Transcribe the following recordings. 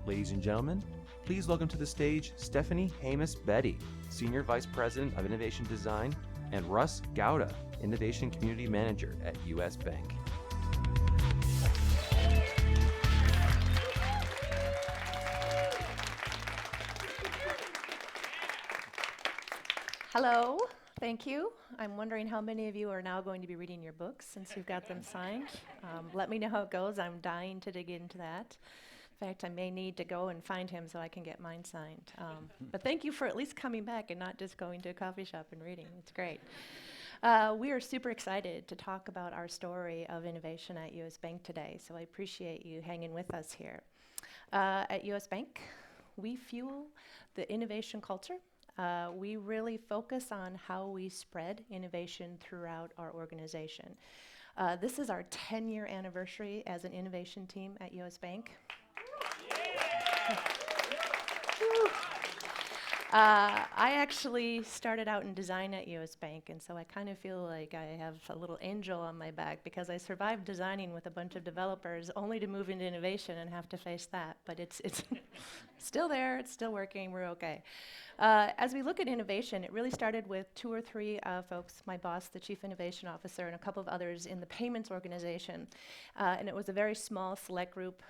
Ladies and gentlemen, please welcome to the stage Stephanie Hammes-Betti, Senior Vice President of Innovation Design, and Russ Gowda, Innovation Community Manager at US Bank. Hello, thank you. I'm wondering how many of you are now going to be reading your books since you've got them signed. Let me know how it goes. I'm dying to dig into that. In fact, I may need to go and find him so I can get mine signed. But thank you for at least coming back and not just going to a coffee shop and reading. It's great. We are super excited to talk about our story of innovation at US Bank today, so I appreciate you hanging with us here. At US Bank, we fuel the innovation culture. We really focus on how we spread innovation throughout our organization. This is our 10-year anniversary as an innovation team at US Bank. I actually started out in design at US Bank, and so I kind of feel like I have a little angel on my back because I survived designing with a bunch of developers only to move into innovation and have to face that. But it's still there, it's still working, we're okay. As we look at innovation, it really started with 2 or 3 folks, my boss, the Chief Innovation Officer, and a couple of others in the payments organization. And it was a very small, select group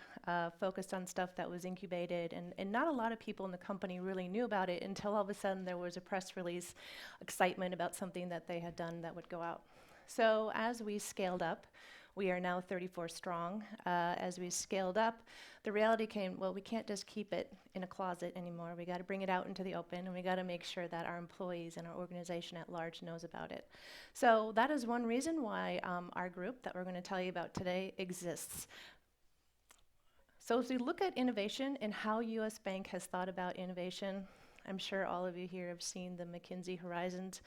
focused on stuff that was incubated, and not a lot of people in the company really knew about it until all of a sudden there was a press release, excitement about something that they had done that would go out. So as we scaled up, we are now 34 strong. As we scaled up, the reality came, well, we can't just keep it in a closet anymore. We got to bring it out into the open, and we got to make sure that our employees and our organization at large knows about it. So that is one reason why our group that we're going to tell you about today exists. So as we look at innovation and how US Bank has thought about innovation, I'm sure all of you here have seen the McKinsey Horizons.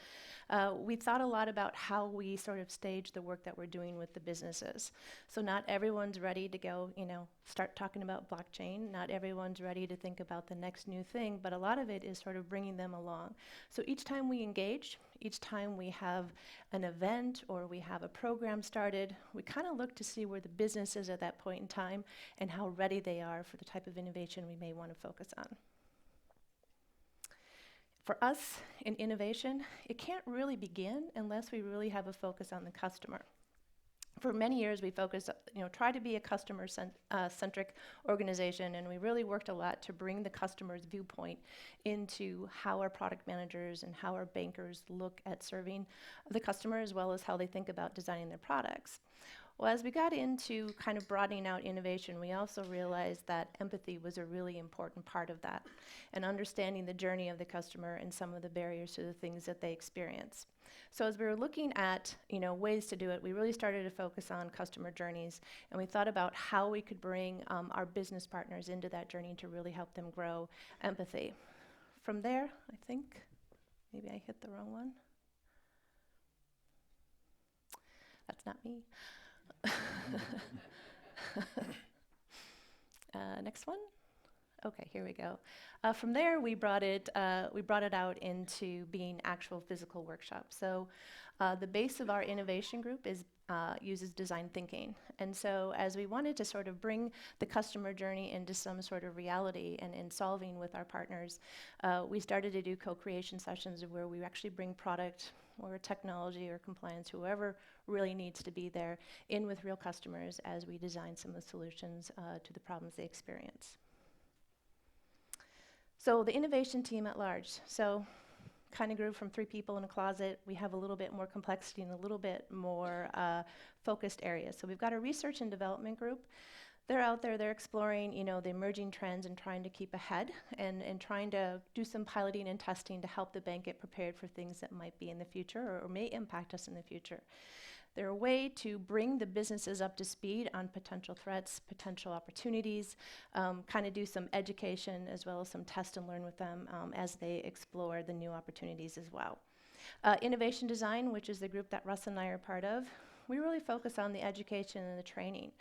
We thought a lot about how we sort of stage the work that we're doing with the businesses. So not everyone's ready to go, start talking about blockchain. Not everyone's ready to think about the next new thing, but a lot of it is sort of bringing them along. So each time we engage, each time we have an event or we have a program started, we kind of look to see where the business is at that point in time and how ready they are for the type of innovation we may want to focus on. For us in innovation, it can't really begin unless we really have a focus on the customer. For many years, we focused, try to be a customer-centric organization, and we really worked a lot to bring the customer's viewpoint into how our product managers and how our bankers look at serving the customer, as well as how they think about designing their products. Well, as we got into kind of broadening out innovation, we also realized that empathy was a really important part of that, and understanding the journey of the customer and some of the barriers to the things that they experience. So as we were looking at ways to do it, we really started to focus on customer journeys, and we thought about how we could bring our business partners into that journey to really help them grow empathy. From there, I think, maybe I hit the wrong one. That's not me. Next one. Okay, here we go. From there, we brought it out into being actual physical workshops. So the base of our innovation group uses design thinking. And so as we wanted to sort of bring the customer journey into some sort of reality and in solving with our partners, we started to do co-creation sessions where we actually bring product or technology or compliance, whoever really needs to be there, in with real customers as we design some of the solutions to the problems they experience. So the innovation team at large. So kind of grew from 3 people in a closet. We have a little bit more complexity and a little bit more focused areas. So we've got a research and development group. They're out there, they're exploring, the emerging trends and trying to keep ahead and trying to do some piloting and testing to help the bank get prepared for things that might be in the future or may impact us in the future. They're a way to bring the businesses up to speed on potential threats, potential opportunities, kind of do some education as well as some test and learn with them as they explore the new opportunities as well. Innovation design, which is the group that Russ and I are part of, we really focus on the education and the training.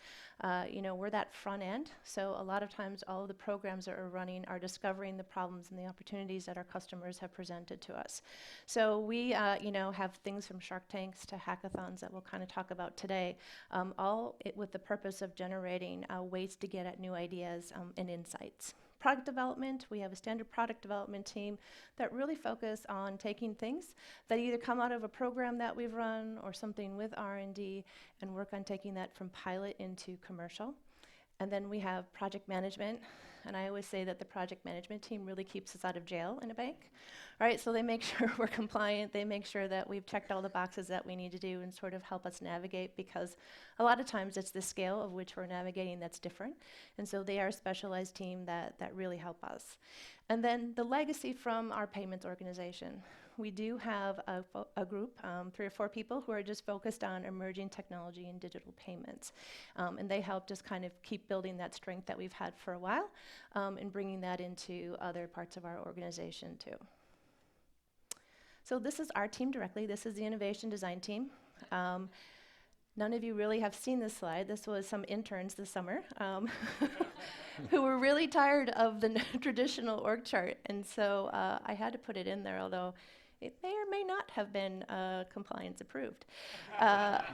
We're that front end, so a lot of times all of the programs that are running are discovering the problems and the opportunities that our customers have presented to us. So we, have things from Shark Tanks to hackathons that we'll kind of talk about today, with the purpose of generating ways to get at new ideas and insights. Product development, we have a standard product development team that really focus on taking things that either come out of a program that we've run or something with R&D and work on taking that from pilot into commercial. And then we have project management, and I always say that the project management team really keeps us out of jail in a bank, right? So they make sure we're compliant, they make sure that we've checked all the boxes that we need to do and sort of help us navigate, because a lot of times it's the scale of which we're navigating that's different. And so they are a specialized team that really help us. And then the legacy from our payments organization. We do have a group, 3 or 4 people who are just focused on emerging technology and digital payments. And they help just kind of keep building that strength that we've had for a while and bringing that into other parts of our organization too. So this is our team directly. This is the innovation design team. None of you really have seen this slide. This was some interns this summer who were really tired of the traditional org chart. And so I had to put it in there, although it may or may not have been compliance approved. But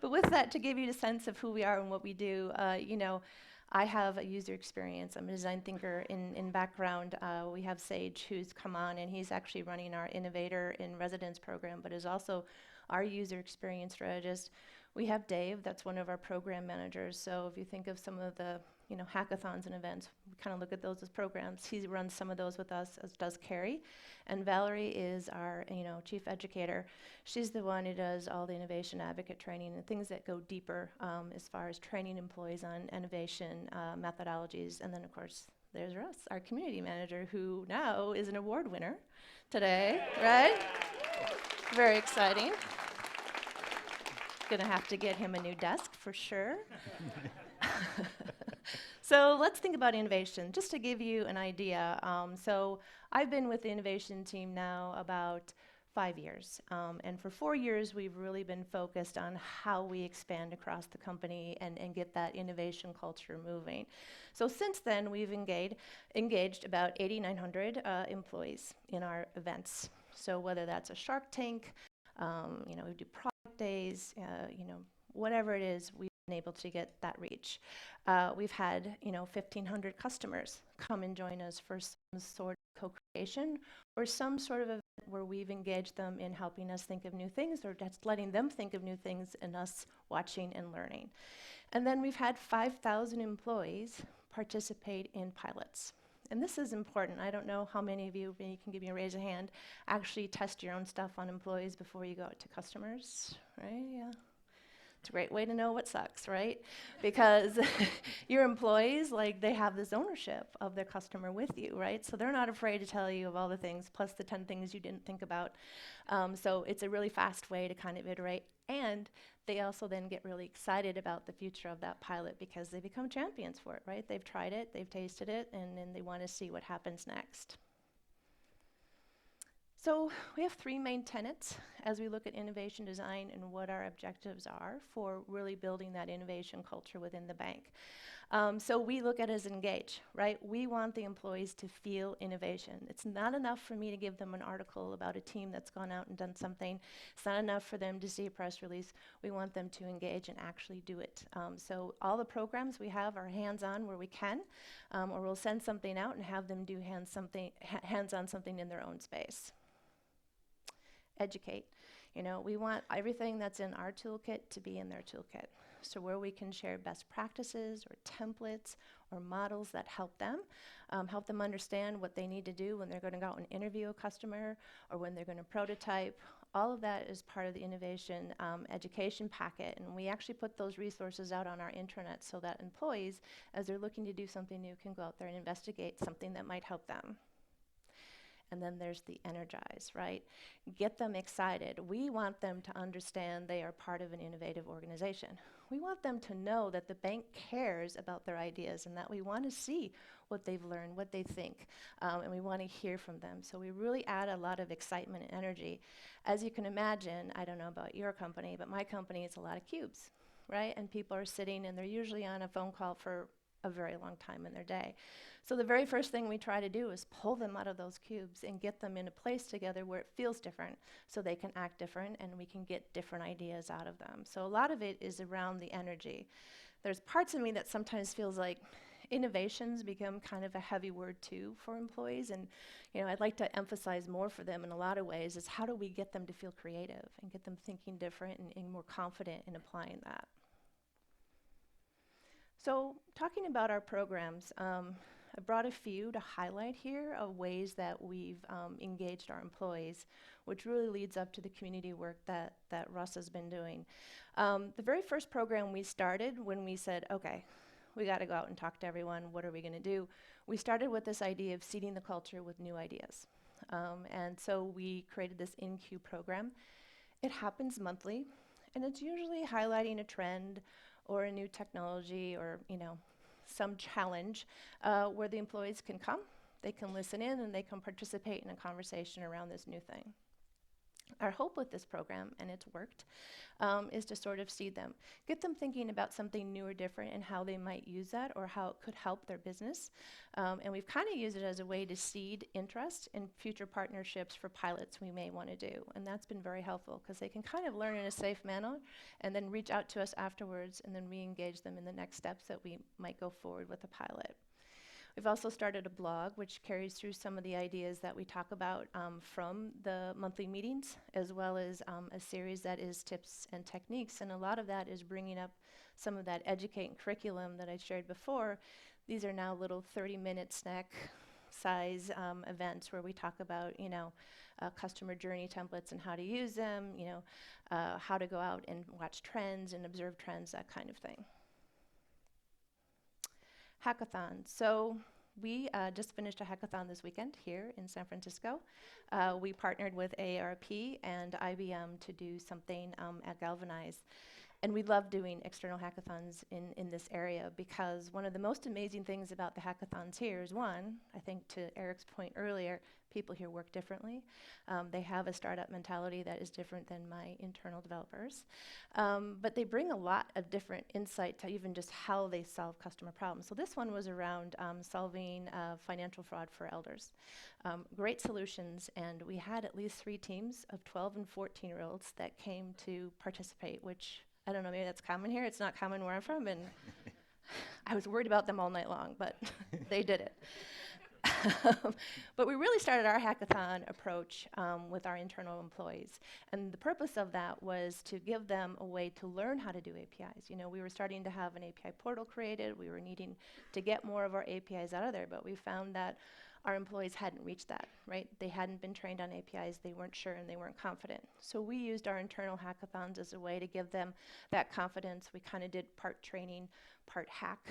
with that, to give you a sense of who we are and what we do, I have a user experience. I'm a design thinker in background. We have Sage, who's come on, and he's actually running our Innovator in residence program, but is also our user experience strategist. We have Dave, that's one of our program managers. So if you think of some of the hackathons and events, we kind of look at those as programs. He runs some of those with us, as does Carrie. And Valerie is our chief educator. She's the one who does all the innovation advocate training and things that go deeper as far as training employees on innovation methodologies. And then, of course, there's Russ, our community manager, who now is an award winner today, right? Very exciting. Gonna have to get him a new desk for sure. So let's think about innovation, just to give you an idea. So I've been with the innovation team now about 5 years. And for 4 years, we've really been focused on how we expand across the company and get that innovation culture moving. So since then, we've engaged about 8,900 employees in our events. So whether that's a Shark Tank, we do product days, whatever it is, we've been able to get that reach. We've had 1,500 customers come and join us for some sort of co-creation or some sort of event where we've engaged them in helping us think of new things, or just letting them think of new things and us watching and learning. And then we've had 5,000 employees participate in pilots. And this is important. I don't know how many of you, maybe you can give me a raise of hand, actually test your own stuff on employees before you go out to customers, right? Yeah. It's a great way to know what sucks, right? Because your employees, they have this ownership of their customer with you, right? So they're not afraid to tell you of all the things, plus the 10 things you didn't think about. So it's a really fast way to kind of iterate. And they also then get really excited about the future of that pilot because they become champions for it, right? They've tried it, they've tasted it, and then they want to see what happens next. So we have 3 main tenets as we look at innovation design and what our objectives are for really building that innovation culture within the bank. So we look at it as engage, right? We want the employees to feel innovation. It's not enough for me to give them an article about a team that's gone out and done something. It's not enough for them to see a press release. We want them to engage and actually do it. So all the programs we have are hands-on where we can, or we'll send something out and have them do hands-on something in their own space. Educate. We want everything that's in our toolkit to be in their toolkit. So where we can share best practices or templates or models that help them understand what they need to do when they're going to go out and interview a customer or when they're going to prototype. All of that is part of the innovation education packet, and we actually put those resources out on our intranet so that employees, as they're looking to do something new, can go out there and investigate something that might help them. And then there's the energize, right? Get them excited. We want them to understand they are part of an innovative organization. We want them to know that the bank cares about their ideas and that we want to see what they've learned, what they think, and we want to hear from them. So we really add a lot of excitement and energy. As you can imagine, I don't know about your company, but my company is a lot of cubes, right? And people are sitting and they're usually on a phone call for a very long time in their day. So the very first thing we try to do is pull them out of those cubes and get them in a place together where it feels different so they can act different and we can get different ideas out of them. So a lot of it is around the energy. There's parts of me that sometimes feels like innovations become kind of a heavy word too for employees, and I'd like to emphasize more for them in a lot of ways is how do we get them to feel creative and get them thinking different and more confident in applying that. So talking about our programs, I brought a few to highlight here of ways that we've engaged our employees, which really leads up to the community work that Russ has been doing. The very first program we started when we said, okay, we got to go out and talk to everyone, what are we going to do? We started with this idea of seeding the culture with new ideas. And so we created this InQ program. It happens monthly, and it's usually highlighting a trend or a new technology or some challenge where the employees can come, they can listen in, and they can participate in a conversation around this new thing. Our hope with this program, and it's worked, is to sort of seed them, get them thinking about something new or different and how they might use that or how it could help their business. And we've kind of used it as a way to seed interest in future partnerships for pilots we may want to do. And that's been very helpful because they can kind of learn in a safe manner and then reach out to us afterwards and then re-engage them in the next steps that we might go forward with a pilot. We've also started a blog which carries through some of the ideas that we talk about from the monthly meetings, as well as a series that is tips and techniques. And a lot of that is bringing up some of that educate curriculum that I shared before. These are now little 30-minute snack size events where we talk about, customer journey templates and how to use them, how to go out and watch trends and observe trends, that kind of thing. Hackathon. So we just finished a hackathon this weekend here in San Francisco. We partnered with AARP and IBM to do something at Galvanize. And we love doing external hackathons in this area because one of the most amazing things about the hackathons here is one, I think to Eric's point earlier, people here work differently. They have a startup mentality that is different than my internal developers. But they bring a lot of different insight to even just how they solve customer problems. So this one was around solving financial fraud for elders. Great solutions, and we had at least 3 teams of 12 and 14-year-olds that came to participate, which I don't know, maybe that's common here. It's not common where I'm from, and I was worried about them all night long, but they did it. But we really started our hackathon approach with our internal employees. And the purpose of that was to give them a way to learn how to do APIs. We were starting to have an API portal created. We were needing to get more of our APIs out of there, but we found that our employees hadn't reached that, right? They hadn't been trained on APIs, they weren't sure, and they weren't confident. So we used our internal hackathons as a way to give them that confidence. We kind of did part training, part hack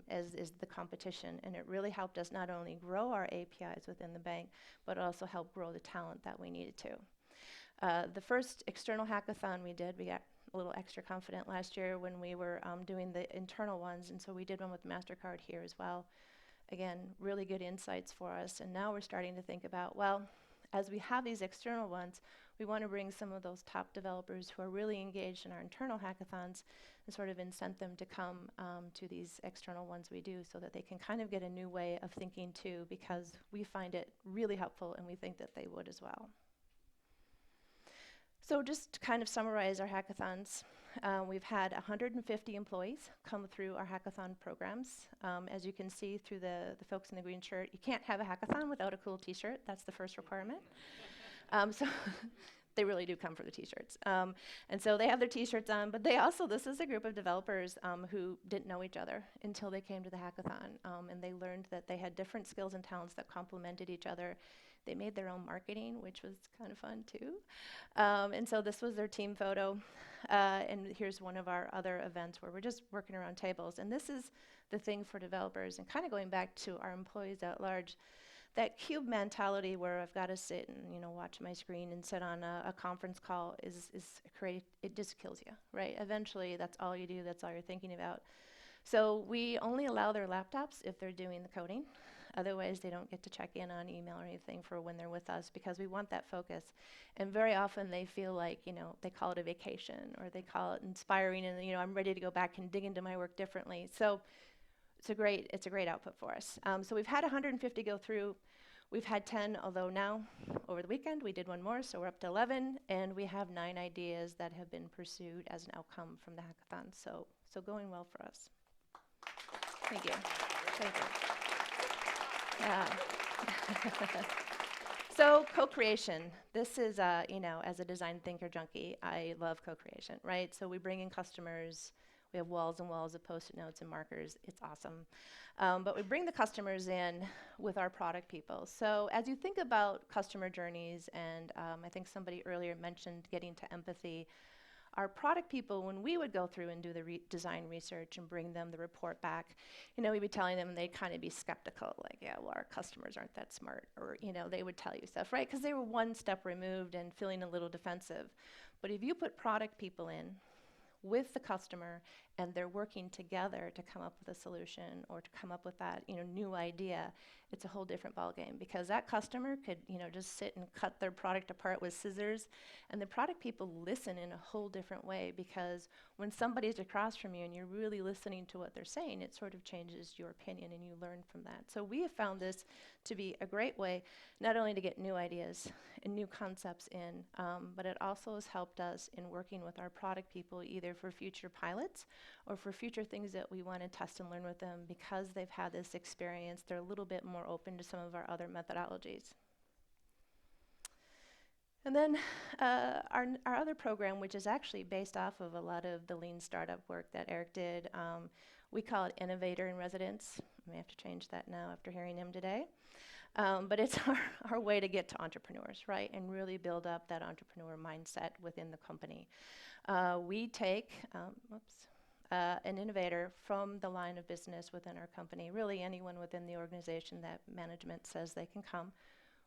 as is the competition, and it really helped us not only grow our APIs within the bank, but also help grow the talent that we needed to. The first external hackathon we did, we got a little extra confident last year when we were doing the internal ones, and so we did one with MasterCard here as well. Again, really good insights for us. And now we're starting to think about, well, as we have these external ones, we want to bring some of those top developers who are really engaged in our internal hackathons and sort of incent them to come to these external ones we do so that they can kind of get a new way of thinking too, because we find it really helpful and we think that they would as well. So just to kind of summarize our hackathons, we've had 150 employees come through our hackathon programs. As you can see through the folks in the green shirt, you can't have a hackathon without a cool t-shirt. That's the first requirement. So they really do come for the t-shirts. And so they have their t-shirts on, but they also, this is a group of developers who didn't know each other until they came to the hackathon. And they learned that they had different skills and talents that complemented each other. They made their own marketing, which was kind of fun too. And so this was their team photo. And here's one of our other events where we're just working around tables. And this is the thing for developers, and kind of going back to our employees at large. that cube mentality where I've got to sit and, watch my screen and sit on a conference call it just kills you, right? Eventually, that's all you do, that's all you're thinking about. So we only allow their laptops if they're doing the coding. Otherwise, they don't get to check in on email or anything for when they're with us, because we want that focus. And very often they feel like, they call it a vacation or they call it inspiring, and I'm ready to go back and dig into my work differently. So it's a great output for us. So we've had 150 go through. We've had 10, although now over the weekend we did one more, so we're up to 11, and we have 9 ideas that have been pursued as an outcome from the hackathon. So going well for us. Thank you. Thank you. So co-creation. This is, as a design thinker junkie, I love co-creation, right? So we bring in customers. We have walls and walls of Post-it notes and markers. It's awesome. But we bring the customers in with our product people. So as you think about customer journeys, and I think somebody earlier mentioned getting to empathy, our product people, when we would go through and do the design research and bring them the report back, we'd be telling them, and they'd kind of be skeptical, like, yeah, well, our customers aren't that smart, or, they would tell you stuff, right? Because they were one step removed and feeling a little defensive. But if you put product people in with the customer and they're working together to come up with a solution or to come up with that new idea, it's a whole different ballgame, because that customer could just sit and cut their product apart with scissors, and the product people listen in a whole different way, because when somebody's across from you and you're really listening to what they're saying, it sort of changes your opinion and you learn from that. So we have found this to be a great way not only to get new ideas and new concepts in, but it also has helped us in working with our product people, either for future pilots or for future things that we want to test and learn with them. Because they've had this experience, they're a little bit more open to some of our other methodologies. And then our other program, which is actually based off of a lot of the lean startup work that Eric did, we call it Innovator in Residence. I may have to change that now after hearing him today. But it's our way to get to entrepreneurs, right, and really build up that entrepreneur mindset within the company. We take an innovator from the line of business within our company, really anyone within the organization that management says they can come.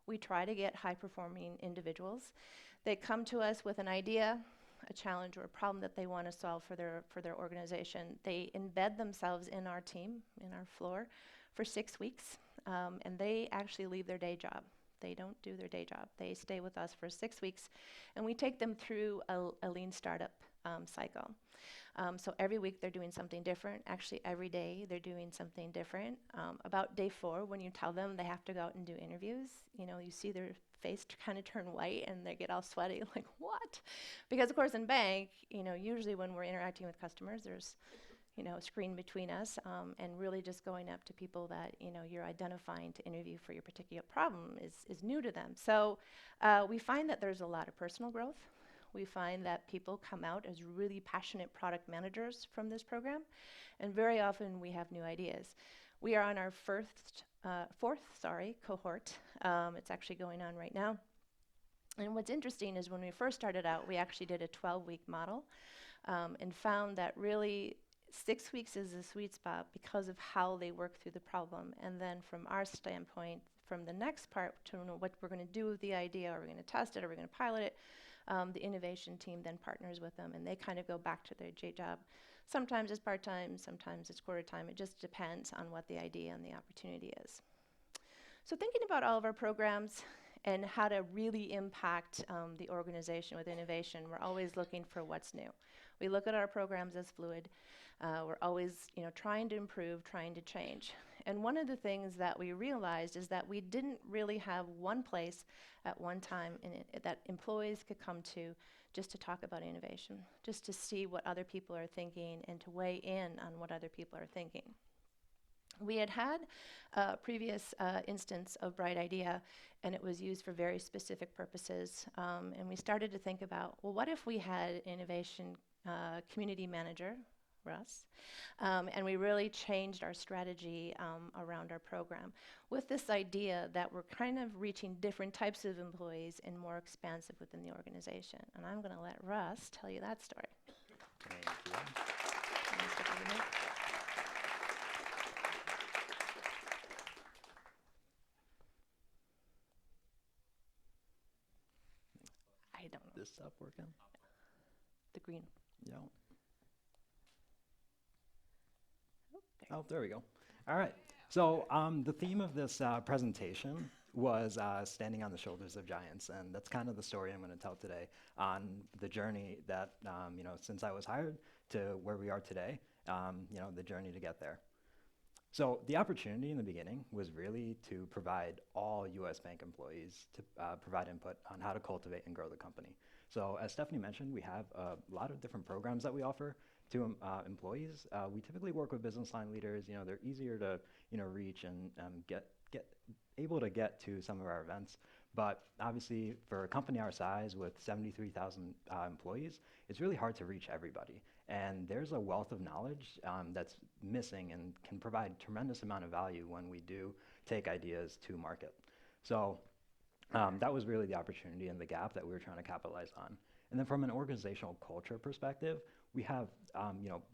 We try to get high-performing individuals. They come to us with an idea, a challenge, or a problem that they want to solve for their organization. They embed themselves in our team, in our floor, for 6 weeks, and they actually leave their day job. They don't do their day job. They stay with us for 6 weeks, and we take them through a lean startup cycle. So every week they're doing something different. Actually, every day they're doing something different. About day 4, when you tell them they have to go out and do interviews, you see their face kind of turn white and they get all sweaty, like, what? Because, of course, in bank, usually when we're interacting with customers, there's a screen between us, and really just going up to people that you're identifying to interview for your particular problem is new to them. So we find that there's a lot of personal growth. We find that people come out as really passionate product managers from this program, and very often we have new ideas. We are on our fourth cohort. It's actually going on right now. And what's interesting is when we first started out, we actually did a 12-week model, and found that really 6 weeks is a sweet spot because of how they work through the problem. And then from our standpoint, from the next part to know what we're going to do with the idea, are we going to test it, are we going to pilot it, the innovation team then partners with them, and they kind of go back to their J job. Sometimes it's part-time, sometimes it's quarter-time. It just depends on what the idea and the opportunity is. So thinking about all of our programs and how to really impact the organization with innovation, we're always looking for what's new. We look at our programs as fluid. We're always trying to improve, trying to change. And one of the things that we realized is that we didn't really have one place at one time that employees could come to just to talk about innovation, just to see what other people are thinking and to weigh in on what other people are thinking. We had a previous instance of Bright Idea, and it was used for very specific purposes. And we started to think about, well, what if we had innovation community manager, Russ, and we really changed our strategy around our program with this idea that we're kind of reaching different types of employees and more expansive within the organization. And I'm going to let Russ tell you that story. Thank you. this stuff working? The green. Yeah. Oh, there. Oh, there we go. All right. So the theme of this presentation was standing on the shoulders of giants, and that's kind of the story I'm going to tell today on the journey that, since I was hired to where we are today, the journey to get there. So the opportunity in the beginning was really to provide all US Bank employees to provide input on how to cultivate and grow the company. So as Stephanie mentioned, we have a lot of different programs that we offer to employees. We typically work with business line leaders. They're easier to reach and get able to get to some of our events. But obviously, for a company our size with 73,000 employees, it's really hard to reach everybody. And there's a wealth of knowledge that's missing and can provide tremendous amount of value when we do take ideas to market. So that was really the opportunity and the gap that we were trying to capitalize on. And then from an organizational culture perspective, we have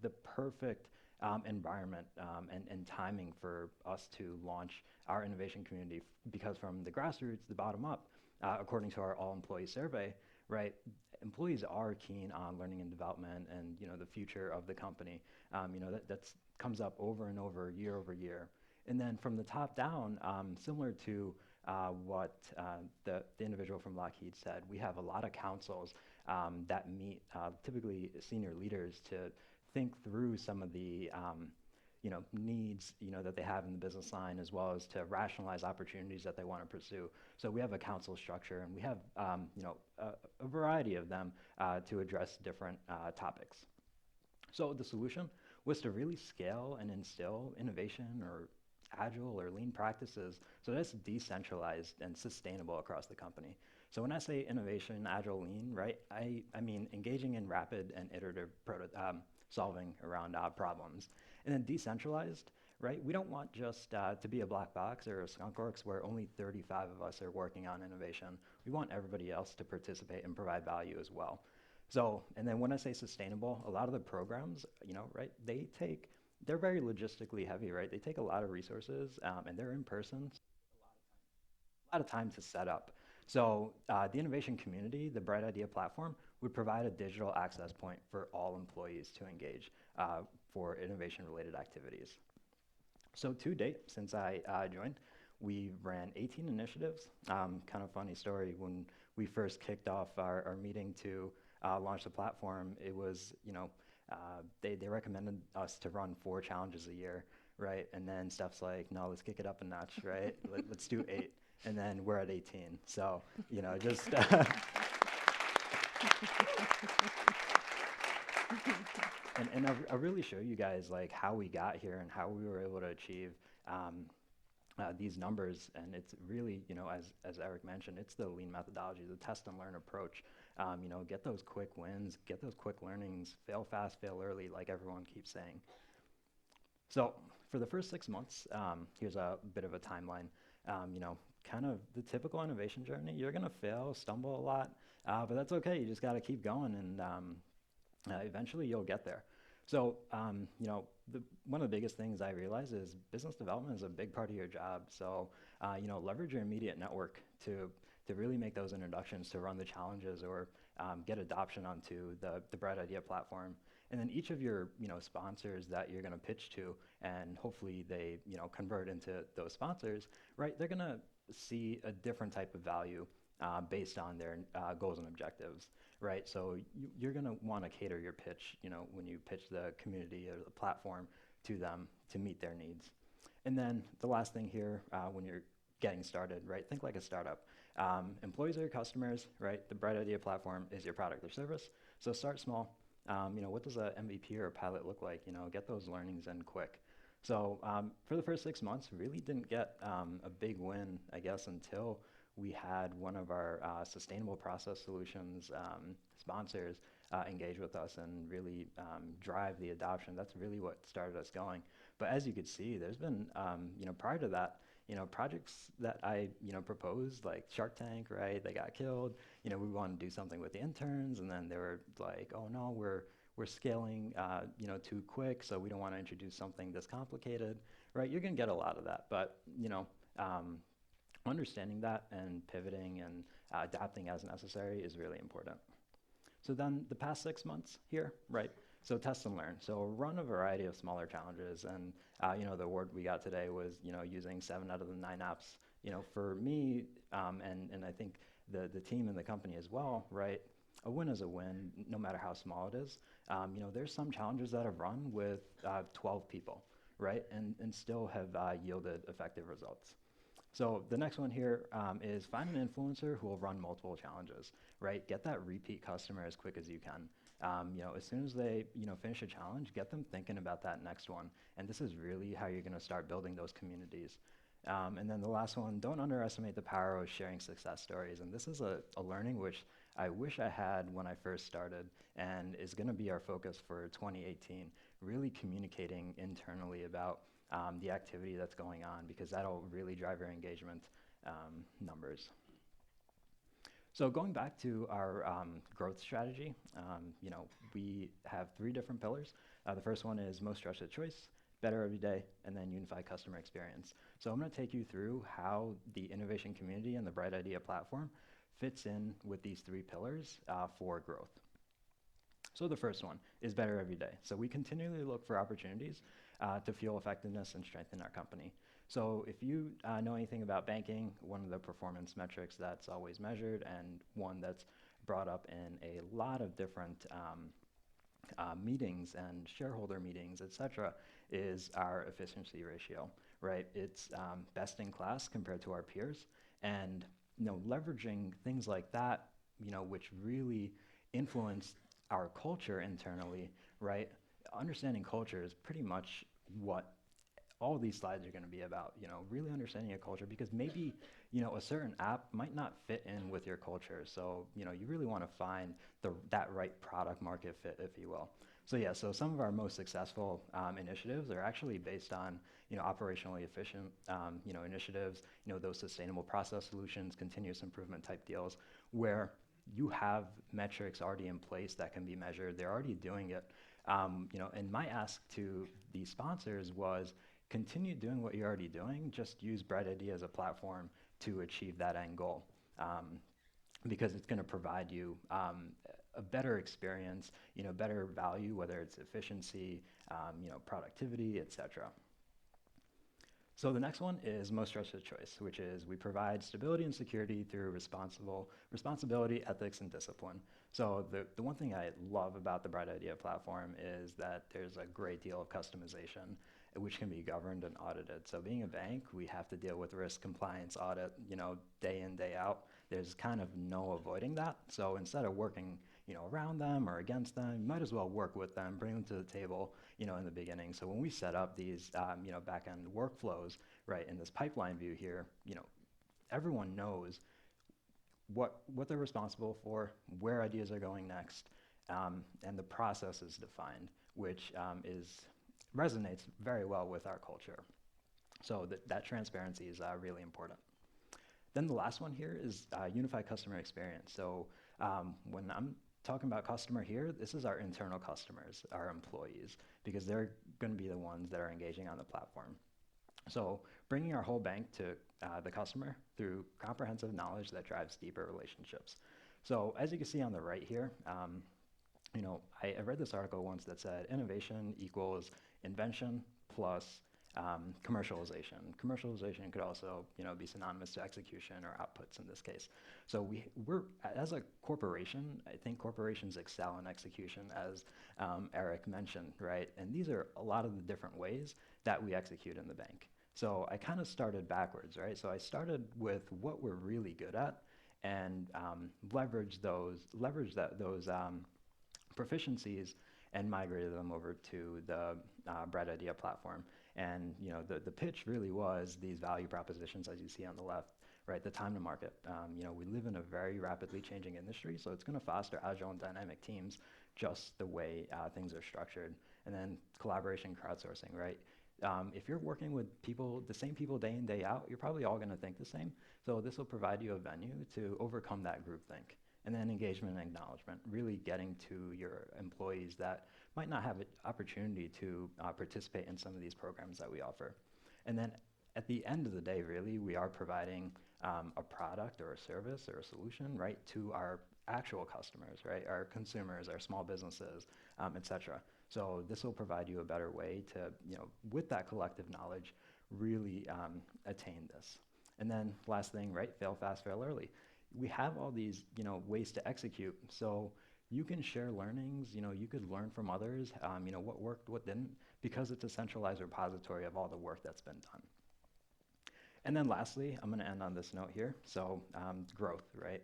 the perfect environment and timing for us to launch our innovation community, because from the grassroots, the bottom up, according to our all-employee survey, right, employees are keen on learning and development and the future of the company. That comes up over and over, year over year. And then from the top down, similar to what the individual from Lockheed said, we have a lot of councils that meet typically senior leaders to think through some of the needs that they have in the business line, as well as to rationalize opportunities that they want to pursue. So we have a council structure, and we have a variety of them to address different topics. So the solution was to really scale and instill innovation or agile or lean practices so that's decentralized and sustainable across the company. So when I say innovation, agile, lean, right, I mean engaging in rapid and iterative solving around problems. And then decentralized, right, we don't want just to be a black box or a skunk works where only 35 of us are working on innovation. We want everybody else to participate and provide value as well. So, and then when I say sustainable, a lot of the programs, right, they're very logistically heavy, right? They take a lot of resources and they're in person, a lot of time to set up. So the innovation community, the Bright Idea platform, would provide a digital access point for all employees to engage for innovation-related activities. So to date, since I joined, we ran 18 initiatives. Kind of funny story, when we first kicked off our meeting to launch the platform, it was, they recommended us to run 4 challenges a year, right? And then Steph's like, no, let's kick it up a notch, right? Let's do 8. And then we're at 18. So, just... and I really show you guys like how we got here and how we were able to achieve these numbers. And it's really, as Eric mentioned, it's the lean methodology, the test and learn approach. Get those quick wins, get those quick learnings, fail fast, fail early, like everyone keeps saying. So for the first 6 months, here's a bit of a timeline. Kind of the typical innovation journey. You're gonna fail, stumble a lot, but that's okay. You just gotta keep going, and eventually you'll get there. So, one of the biggest things I realize is business development is a big part of your job. So, leverage your immediate network to really make those introductions, to run the challenges, or get adoption onto the Bright Idea platform. And then each of your sponsors that you're going to pitch to, and hopefully they convert into those sponsors, right? They're going to see a different type of value based on their goals and objectives, right? So you're going to want to cater your pitch, when you pitch the community or the platform to them to meet their needs. And then the last thing here, when you're getting started, right? Think like a startup. Employees are your customers, right? The Bright Idea platform is your product or service. So start small. What does a MVP or a pilot look like? Get those learnings in quick. So for the first 6 months, we really didn't get a big win, I guess, until we had one of our sustainable process solutions sponsors engage with us and really drive the adoption. That's really what started us going. But as you could see, there's been, prior to that, projects that I, proposed, like Shark Tank, right? They got killed. We wanted to do something with the interns, and then they were like, oh no, we're scaling, too quick, so we don't want to introduce something this complicated, right? You're going to get a lot of that, but, understanding that and pivoting and adapting as necessary is really important. So then the past 6 months here, right? So test and learn. So run a variety of smaller challenges, and the award we got today was using 7 out of the 9 apps. For me, and I think the team and the company as well, right? A win is a win, no matter how small it is. There's some challenges that have run with 12 people, right? And still have yielded effective results. So the next one here is find an influencer who will run multiple challenges, right? Get that repeat customer as quick as you can. As soon as they finish a challenge, get them thinking about that next one. And this is really how you're going to start building those communities. And then the last one, don't underestimate the power of sharing success stories. And this is a learning which I wish I had when I first started, and is going to be our focus for 2018, really communicating internally about the activity that's going on, because that'll really drive your engagement numbers. So going back to our growth strategy, we have 3 different pillars. The first one is most trusted choice, better every day, and then unified customer experience. So I'm going to take you through how the innovation community and the Bright Idea platform fits in with these 3 pillars for growth. So the first one is better every day. So we continually look for opportunities to fuel effectiveness and strengthen our company. So if you know anything about banking, one of the performance metrics that's always measured, and one that's brought up in a lot of different meetings and shareholder meetings, et cetera, is our efficiency ratio, right? It's best in class compared to our peers. And leveraging things like that, which really influence our culture internally, right? Understanding culture is pretty much what all these slides are going to be about, really understanding a culture, because maybe, a certain app might not fit in with your culture. So, you really want to find that right product market fit, if you will. So yeah, so some of our most successful initiatives are actually based on, operationally efficient, initiatives, those sustainable process solutions, continuous improvement type deals, where you have metrics already in place that can be measured. They're already doing it. And my ask to the sponsors was, continue doing what you're already doing, just use Bright Idea as a platform to achieve that end goal. Because it's going to provide you a better experience, better value, whether it's efficiency, productivity, et cetera. So the next one is most trusted choice, which is we provide stability and security through responsibility, ethics, and discipline. So the one thing I love about the Bright Idea platform is that there's a great deal of customization, which can be governed and audited. So being a bank, we have to deal with risk compliance audit, day in, day out. There's kind of no avoiding that. So instead of working, around them or against them, you might as well work with them, bring them to the table, in the beginning. So when we set up these, back-end workflows, right, in this pipeline view here, everyone knows what they're responsible for, where ideas are going next, and the process is defined, which resonates very well with our culture. So that transparency is really important. Then the last one here is unified customer experience. So when I'm talking about customer here, this is our internal customers, our employees, because they're going to be the ones that are engaging on the platform. So bringing our whole bank to the customer through comprehensive knowledge that drives deeper relationships. So as you can see on the right here, I read this article once that said innovation equals invention plus commercialization. Commercialization could also, be synonymous to execution or outputs in this case. So we're as a corporation, I think corporations excel in execution, as Eric mentioned, right? And these are a lot of the different ways that we execute in the bank. So I kind of started backwards, right? So I started with what we're really good at, and leverage those proficiencies and migrated them over to the Bright Idea platform. And the pitch really was these value propositions, as you see on the left, right? The time to market. We live in a very rapidly changing industry, so it's going to foster agile and dynamic teams, just the way things are structured. And then collaboration, crowdsourcing, right? If you're working with people, the same people day in, day out, you're probably all going to think the same. So this will provide you a venue to overcome that groupthink. And then engagement and acknowledgement, really getting to your employees that might not have an opportunity to participate in some of these programs that we offer. And then at the end of the day, really, we are providing a product or a service or a solution, right, to our actual customers, right? Our consumers, our small businesses, et cetera. So this will provide you a better way to, with that collective knowledge, really attain this. And then last thing, right? Fail fast, fail early. We have all these, ways to execute. So you can share learnings, you could learn from others, what worked, what didn't, because it's a centralized repository of all the work that's been done. And then lastly, I'm going to end on this note here. So growth, right?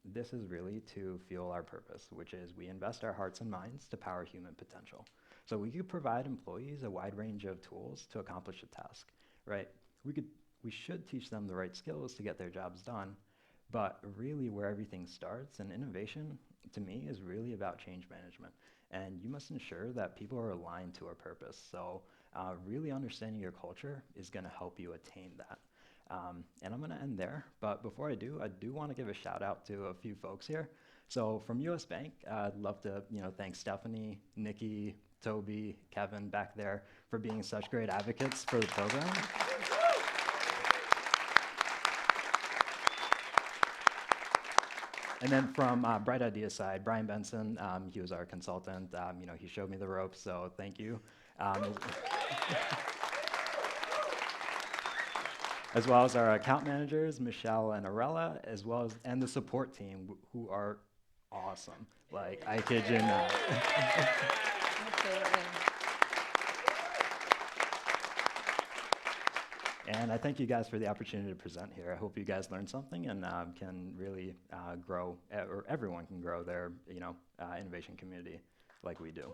This is really to fuel our purpose, which is we invest our hearts and minds to power human potential. So we could provide employees a wide range of tools to accomplish a task, right? We should teach them the right skills to get their jobs done, but really where everything starts, and innovation, to me, is really about change management. And you must ensure that people are aligned to our purpose. So really understanding your culture is going to help you attain that. And I'm going to end there. But before I do want to give a shout out to a few folks here. So from US Bank, I'd love to thank Stephanie, Nikki, Toby, Kevin back there for being such great advocates for the program. And then from Bright Idea side, Brian Benson, he was our consultant. He showed me the ropes, so thank you. As well as our account managers, Michelle and Arella, and the support team, who are awesome. Like, I kid you not. Absolutely. And I thank you guys for the opportunity to present here. I hope you guys learned something and can really grow, or everyone can grow their innovation community like we do.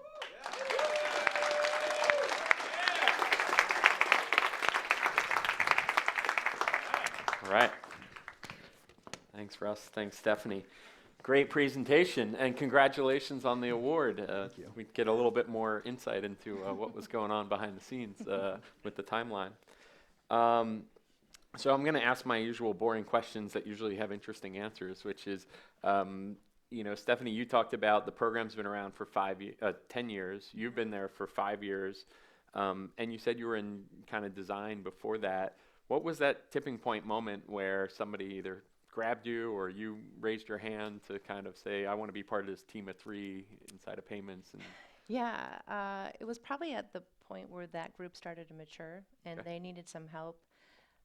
All right. Thanks, Russ. Thanks, Stephanie. Great presentation, and congratulations on the award. Thank you. We get a little bit more insight into what was going on behind the scenes with the timeline. So I'm going to ask my usual boring questions that usually have interesting answers, which is, Stephanie, you talked about the program's been around for 10 years. You've been there for 5 years, and you said you were in kind of design before that. What was that tipping point moment where somebody either grabbed you or you raised your hand to kind of say, I want to be part of this team of 3 inside of payments? And Yeah, it was probably at the point where that group started to mature and Okay. they needed some help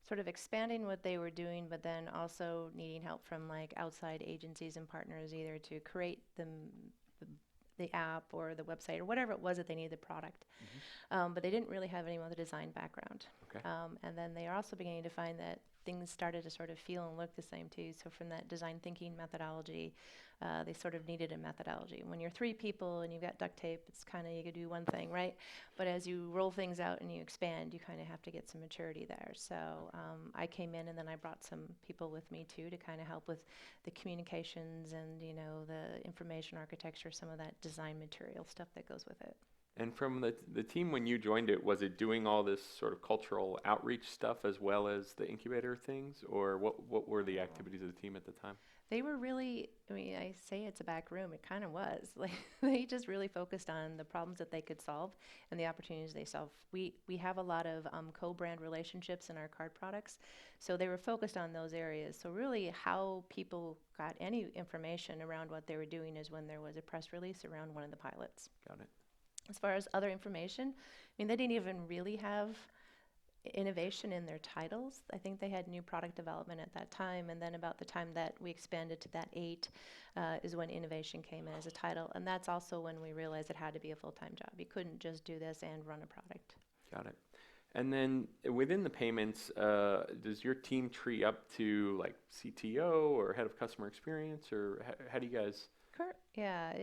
sort of expanding what they were doing, but then also needing help from like outside agencies and partners either to create the app or the website or whatever it was that they needed the product. But they didn't really have anyone with a design background. Okay. And then they are also beginning to find that things started to sort of feel and look the same too. So from that design thinking methodology, they sort of needed a methodology. When you're 3 people and you've got duct tape, it's kind of, you could do one thing, right? But as you roll things out and you expand, you kind of have to get some maturity there. So I came in and then I brought some people with me too to kind of help with the communications and, the information architecture, some of that design material stuff that goes with it. And from the team when you joined it, was it doing all this sort of cultural outreach stuff as well as the incubator things? Or what were the activities of the team at the time? They were really, I say it's a back room, it kind of was. Like they just really focused on the problems that they could solve and the opportunities they solve. We have a lot of co-brand relationships in our card products, so they were focused on those areas. So really how people got any information around what they were doing is when there was a press release around one of the pilots. Got it. As far as other information, they didn't even really have innovation in their titles. I think they had new product development at that time, and then about the time that we expanded to that 8 is when innovation came in as a title, and that's also when we realized it had to be a full-time job. You couldn't just do this and run a product. Got it. And then within the payments, does your team tree up to like CTO or head of customer experience, or how do you guys? Yeah,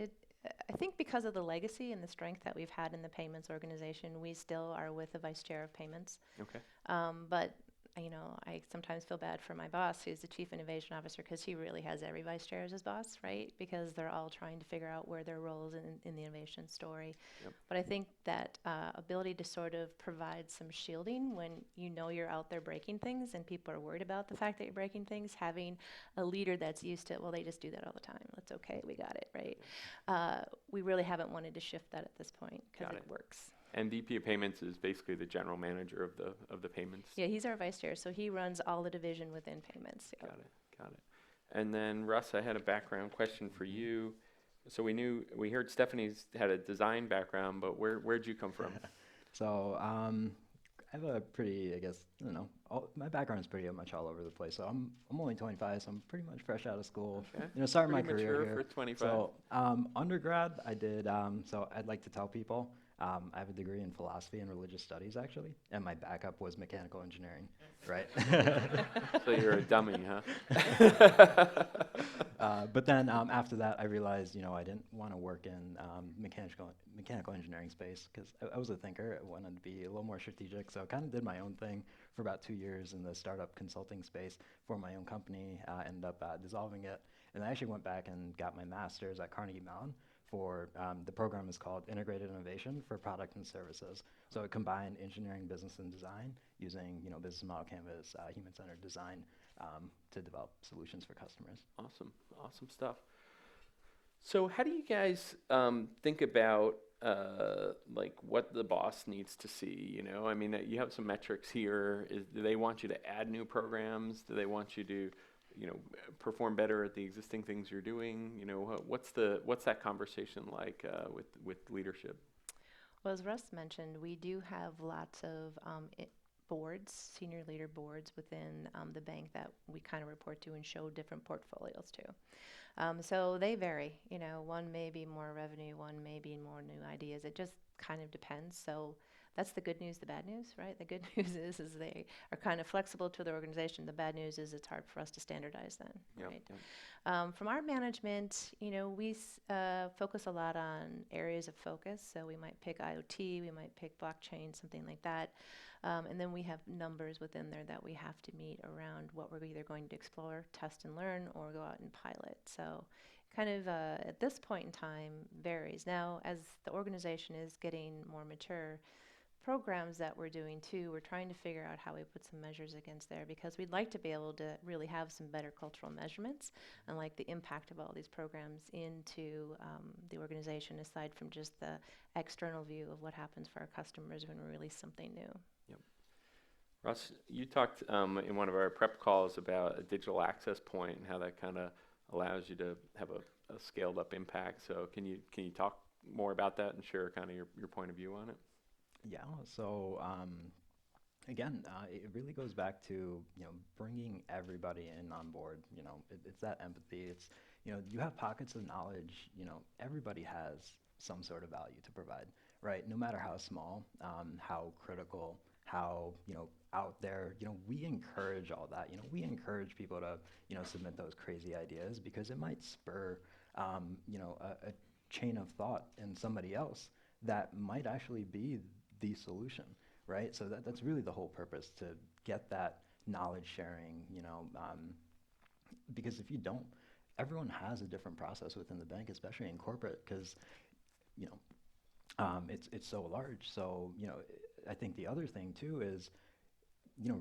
I think because of the legacy and the strength that we've had in the payments organization, we still are with the vice chair of payments. Okay. But I sometimes feel bad for my boss, who's the chief innovation officer, because he really has every vice chair as his boss, right? Because they're all trying to figure out where their role is in the innovation story. Yep. But I think that ability to sort of provide some shielding when you're out there breaking things and people are worried about the fact that you're breaking things, having a leader that's used to, well, they just do that all the time. That's okay, we got it, right? We really haven't wanted to shift that at this point because it works. And VP of Payments is basically the general manager of the payments. Yeah, he's our vice chair, so he runs all the division within payments. Yep. Got it. And then Russ, I had a background question for you. So we heard Stephanie's had a design background, but where'd you come from? So I have a pretty, I guess, I don't know, my background is pretty much all over the place. So I'm only 25, so I'm pretty much fresh out of school. Okay. Starting my Pretty career mature here. for 25. So undergrad, I did, so I'd like to tell people, I have a degree in philosophy and religious studies, actually, and my backup was mechanical engineering, right? So you're a dummy, huh? But then after that, I realized, I didn't want to work in mechanical engineering space because I was a thinker. I wanted to be a little more strategic, so I kind of did my own thing for about 2 years in the startup consulting space for my own company. Ended up dissolving it, and I actually went back and got my master's at Carnegie Mellon for the program is called Integrated Innovation for Product and Services. So it combined engineering, business, and design using business model canvas, human-centered design to develop solutions for customers. Awesome stuff. So how do you guys think about like what the boss needs to see? I mean, you have some metrics here. Do they want you to add new programs? Do they want you to perform better at the existing things you're doing? What's that conversation like with leadership? Well, as Russ mentioned, we do have lots of boards, senior leader boards within the bank that we kind of report to and show different portfolios to. So they vary. One may be more revenue, one may be more new ideas. It just kind of depends. So that's the good news, the bad news, right? The good news is they are kind of flexible to the organization. The bad news is it's hard for us to standardize then, right? Yep. From our management, we focus a lot on areas of focus. So we might pick IoT, we might pick blockchain, something like that. And then we have numbers within there that we have to meet around what we're either going to explore, test and learn, or go out and pilot. So kind of at this point in time varies. Now, as the organization is getting more mature, programs that we're doing too, we're trying to figure out how we put some measures against there because we'd like to be able to really have some better cultural measurements and like the impact of all these programs into the organization aside from just the external view of what happens for our customers when we release something new. Yep. Russ, you talked in one of our prep calls about a digital access point and how that kind of allows you to have a scaled up impact. So can you talk more about that and share kind of your point of view on it? Yeah, so again, it really goes back to bringing everybody in on board. It's that empathy. It's you have pockets of knowledge. Everybody has some sort of value to provide, right? No matter how small, how critical, how out there. We encourage all that. We encourage people to submit those crazy ideas because it might spur a chain of thought in somebody else that might actually be the solution, right? So that's really the whole purpose, to get that knowledge sharing, because if you don't, everyone has a different process within the bank, especially in corporate, because it's so large. So I think the other thing too is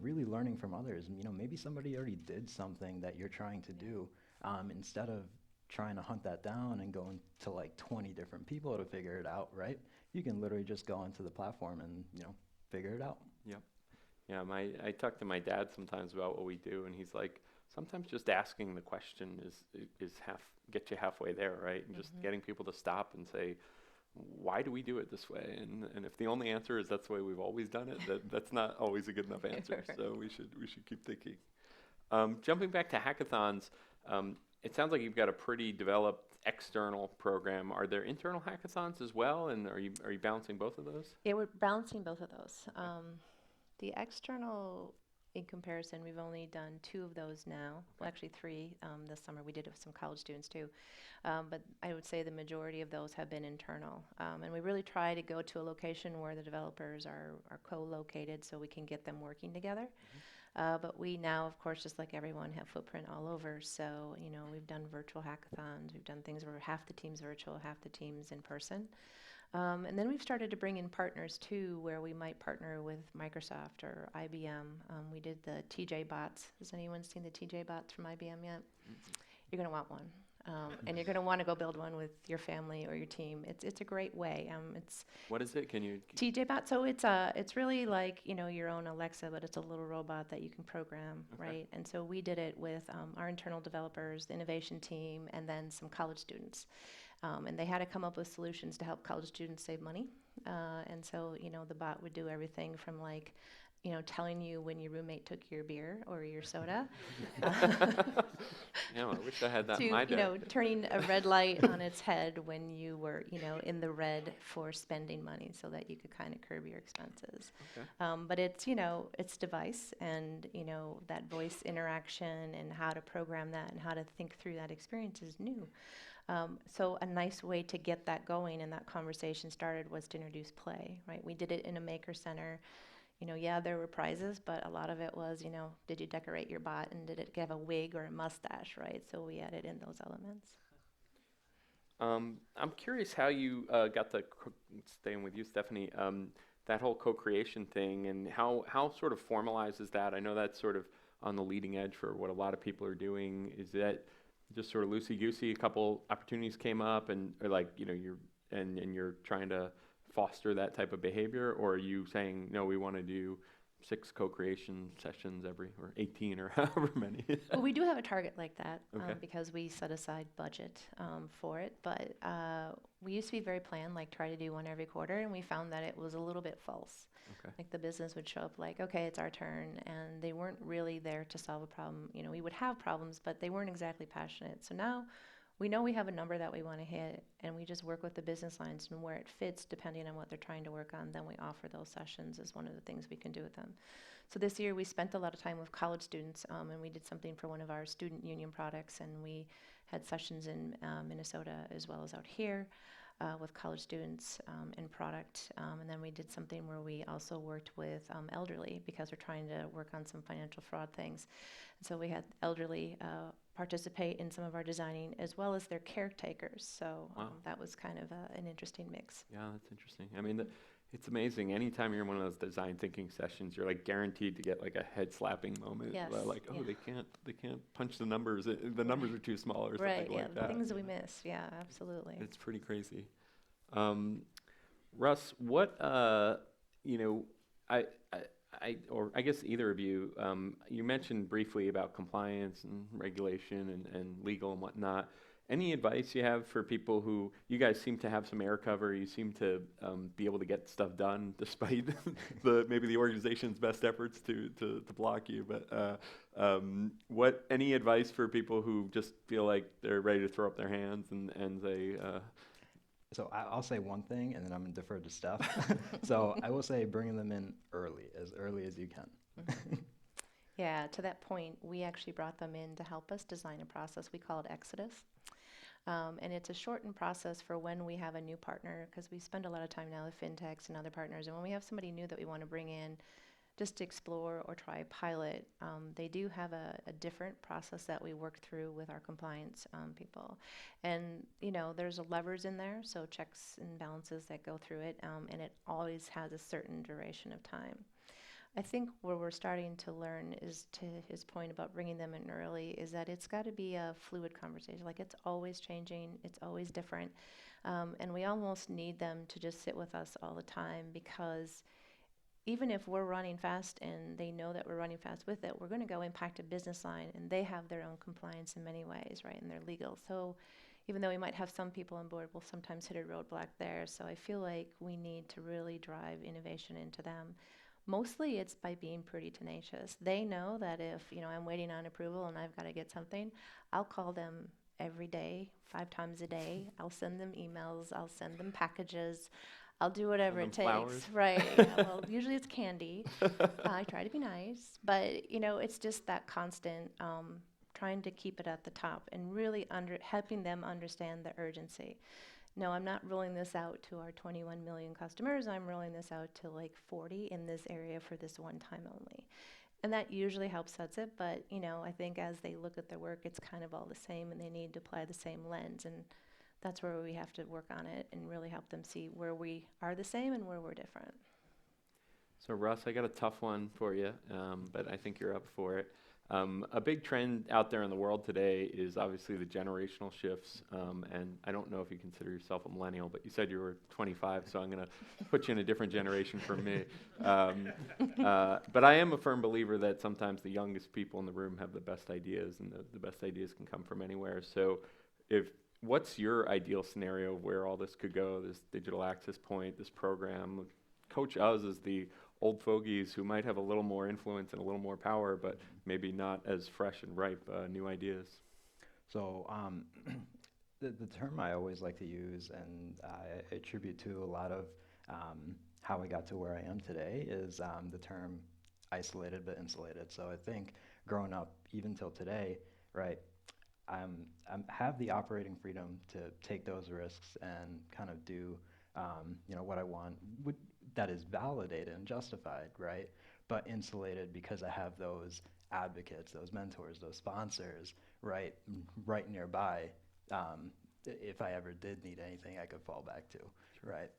really learning from others. Maybe somebody already did something that you're trying to do, instead of trying to hunt that down and going to like 20 different people to figure it out, right? You can literally just go onto the platform and figure it out. Yep. Yeah, I talk to my dad sometimes about what we do, and he's like, sometimes just asking the question is get you halfway there, right? And just getting people to stop and say, why do we do it this way? And if the only answer is that's the way we've always done it, that's not always a good enough answer. So we should keep thinking. Jumping back to hackathons, it sounds like you've got a pretty developed external program. Are there internal hackathons as well, and are you balancing both of those? Yeah, we're balancing both of those. The external, in comparison, we've only done 2 of those now. Well, actually 3 this summer. We did it with some college students too. But I would say the majority of those have been internal. And we really try to go to a location where the developers are co-located so we can get them working together. But we now, of course, just like everyone, have footprint all over. So, we've done virtual hackathons. We've done things where half the team's virtual, half the team's in person. And then we've started to bring in partners, too, where we might partner with Microsoft or IBM. We did the TJ bots. Has anyone seen the TJ bots from IBM yet? You're going to want one. And you're going to want to go build one with your family or your team. It's a great way. It's What is it? Can you? TJ Bot. So it's really like your own Alexa, but it's a little robot that you can program, Okay. right? And so we did it with our internal developers, the innovation team, and then some college students. And they had to come up with solutions to help college students save money. And so the bot would do everything from like telling you when your roommate took your beer or your soda. Yeah, I wish I had that To in my day. turning a red light on its head when you were in the red for spending money, so that you could kind of curb your expenses. Okay. But it's device, and that voice interaction and how to program that and how to think through that experience is new. So a nice way to get that going and that conversation started was to introduce play, right? We did it in a maker center. Yeah, there were prizes, but a lot of it was, did you decorate your bot and did it have a wig or a mustache, right? So we added in those elements. I'm curious how you got the, staying with you, Stephanie, that whole co-creation thing, and how sort of formalized is that? I know that's sort of on the leading edge for what a lot of people are doing. Is that just sort of loosey-goosey, a couple opportunities came up or like, you're trying to foster that type of behavior, or are you saying, no, we want to do 6 co-creation sessions or 18 or however many? Well, we do have a target like that Okay. because we set aside budget for it, but we used to be very planned, like try to do one every quarter, and we found that it was a little bit false. Okay. Like the business would show up like, okay, it's our turn, and they weren't really there to solve a problem. We would have problems, but they weren't exactly passionate. So now we know we have a number that we want to hit, and we just work with the business lines, and where it fits, depending on what they're trying to work on, then we offer those sessions as one of the things we can do with them. So this year we spent a lot of time with college students, and we did something for one of our student union products, and we had sessions in Minnesota as well as out here with college students in product. And then we did something where we also worked with elderly, because we're trying to work on some financial fraud things. And so we had elderly participate in some of our designing, as well as their caretakers. So Wow. that was kind of an interesting mix. Yeah, that's interesting. I mean, it's amazing. Anytime you're in one of those design thinking sessions, you're like guaranteed to get like a head slapping moment. Yes, Like, oh, yeah. they can't punch the numbers. The numbers are too small or Right, something yeah, like the that. things that we miss, yeah, absolutely. It's pretty crazy. Russ, what I guess either of you, you mentioned briefly about compliance and regulation and legal and whatnot. Any advice you have for people who, you guys seem to have some air cover, you seem to be able to get stuff done despite maybe the organization's best efforts to block you, but any advice for people who just feel like they're ready to throw up their hands and they So I'll say one thing, and then I'm going to defer to Steph. So I will say bringing them in early as you can. Yeah, to that point, we actually brought them in to help us design a process. We call it Exodus. And it's a shortened process for when we have a new partner, because we spend a lot of time now with fintechs and other partners. And when we have somebody new that we want to bring in just to explore or try a pilot, they do have a different process that we work through with our compliance people. And, there's levers in there, so checks and balances that go through it, and it always has a certain duration of time. I think where we're starting to learn is, to his point about bringing them in early, is that it's got to be a fluid conversation. Like, it's always changing, it's always different. And we almost need them to just sit with us all the time, because even if we're running fast and they know that we're running fast with it, we're going to go impact a business line, and they have their own compliance in many ways, right? And they're legal. So even though we might have some people on board, we'll sometimes hit a roadblock there. So I feel like we need to really drive innovation into them. Mostly it's by being pretty tenacious. They know that if, I'm waiting on approval and I've got to get something, I'll call them every day, 5 times a day. I'll send them emails. I'll send them packages. I'll do whatever it takes. flowers. Right. Yeah, well, usually it's candy. I try to be nice. But, it's just that constant trying to keep it at the top and really helping them understand the urgency. No, I'm not rolling this out to our 21 million customers. I'm rolling this out to like 40 in this area for this one time only. And that usually helps sets it, but I think as they look at their work, it's kind of all the same, and they need to apply the same lens, and that's where we have to work on it and really help them see where we are the same and where we're different. So Russ, I got a tough one for you, but I think you're up for it. A big trend out there in the world today is obviously the generational shifts. And I don't know if you consider yourself a millennial, but you said you were 25, so I'm going to put you in a different generation from me. But I am a firm believer that sometimes the youngest people in the room have the best ideas, and the best ideas can come from anywhere. So what's your ideal scenario of where all this could go, this digital access point, this program? Coach us as the old fogies who might have a little more influence and a little more power, but maybe not as fresh and ripe new ideas. So the term I always like to use, and I attribute to a lot of how I got to where I am today, is the term isolated but insulated. So I think growing up, even till today, right, I have the operating freedom to take those risks and kind of do what I want, that is validated and justified, right? But insulated because I have those advocates, those mentors, those sponsors, right nearby. If I ever did need anything, I could fall back to, right?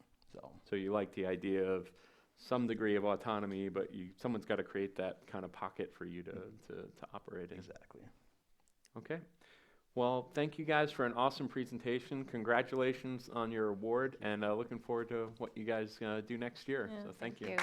So you like the idea of some degree of autonomy, but someone's got to create that kind of pocket for you to operate in. Exactly. Okay. Well, thank you guys for an awesome presentation. Congratulations on your award, and looking forward to what you guys do next year. Yeah, So thank you. you.